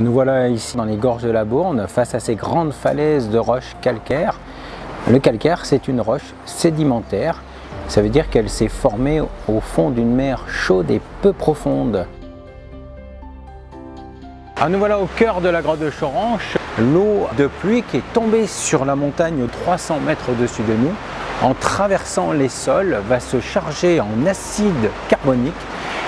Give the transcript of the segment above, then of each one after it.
Nous voilà ici dans les gorges de la Bourne, face à ces grandes falaises de roches calcaires. Le calcaire, c'est une roche sédimentaire. Ça veut dire qu'elle s'est formée au fond d'une mer chaude et peu profonde. Nous voilà au cœur de la grotte de Choranche. L'eau de pluie qui est tombée sur la montagne 300 mètres au-dessus de nous, en traversant les sols, va se charger en acide carbonique.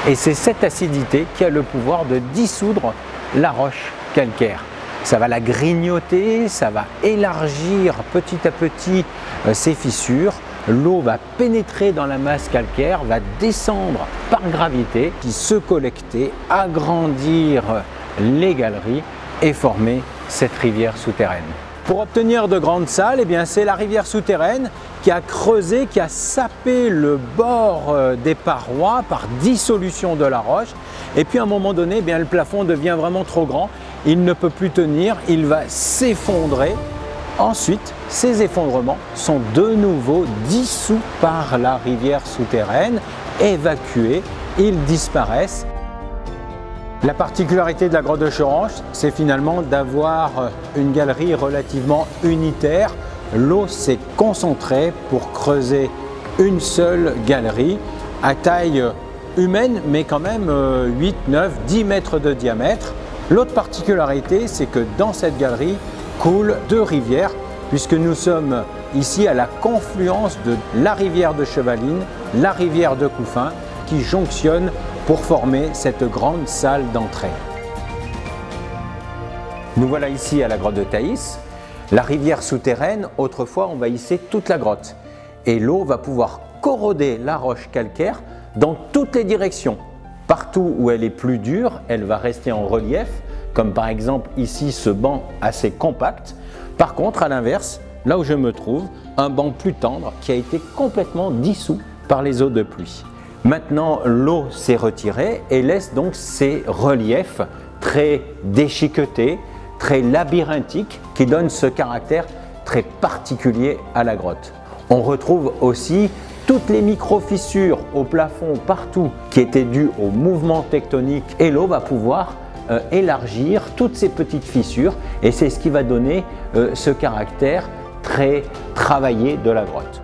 Et c'est cette acidité qui a le pouvoir de dissoudre la roche calcaire. Ça va la grignoter, ça va élargir petit à petit ses fissures. L'eau va pénétrer dans la masse calcaire, va descendre par gravité, puis se collecter, agrandir les galeries et former cette rivière souterraine. Pour obtenir de grandes salles, c'est la rivière souterraine qui a creusé, qui a sapé le bord des parois par dissolution de la roche. Et puis à un moment donné, le plafond devient vraiment trop grand. Il ne peut plus tenir, il va s'effondrer. Ensuite, ces effondrements sont de nouveau dissous par la rivière souterraine, évacués, ils disparaissent. La particularité de la grotte de Choranche, c'est finalement d'avoir une galerie relativement unitaire. L'eau s'est concentrée pour creuser une seule galerie à taille humaine, mais quand même 8, 9, 10 mètres de diamètre. L'autre particularité, c'est que dans cette galerie coulent deux rivières, puisque nous sommes ici à la confluence de la rivière de Chevaline, la rivière de Couffin, qui jonctionnent pour former cette grande salle d'entrée. Nous voilà ici à la grotte de Thaïs. La rivière souterraine, autrefois, envahissait toute la grotte. Et l'eau va pouvoir corroder la roche calcaire dans toutes les directions. Partout où elle est plus dure, elle va rester en relief, comme par exemple ici ce banc assez compact. Par contre, à l'inverse, là où je me trouve, un banc plus tendre qui a été complètement dissous par les eaux de pluie. Maintenant, l'eau s'est retirée et laisse donc ces reliefs très déchiquetés, très labyrinthiques, qui donnent ce caractère très particulier à la grotte. On retrouve aussi toutes les micro-fissures au plafond partout qui étaient dues au mouvement tectonique, et l'eau va pouvoir élargir toutes ces petites fissures, et c'est ce qui va donner ce caractère très travaillé de la grotte.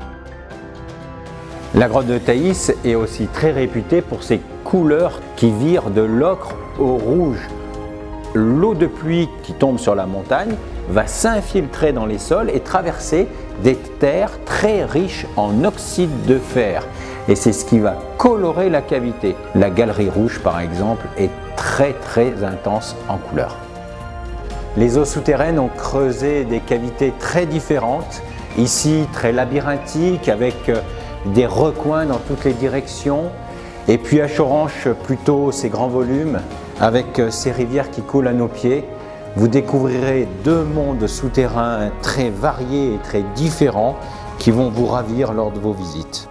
La grotte de Thaïs est aussi très réputée pour ses couleurs qui virent de l'ocre au rouge. L'eau de pluie qui tombe sur la montagne va s'infiltrer dans les sols et traverser des terres très riches en oxyde de fer. Et c'est ce qui va colorer la cavité. La galerie rouge, par exemple, est très intense en couleur. Les eaux souterraines ont creusé des cavités très différentes. Ici, très labyrinthiques, avec des recoins dans toutes les directions. Et puis à Choranche, plutôt ces grands volumes, avec ces rivières qui coulent à nos pieds. Vous découvrirez deux mondes souterrains très variés et très différents qui vont vous ravir lors de vos visites.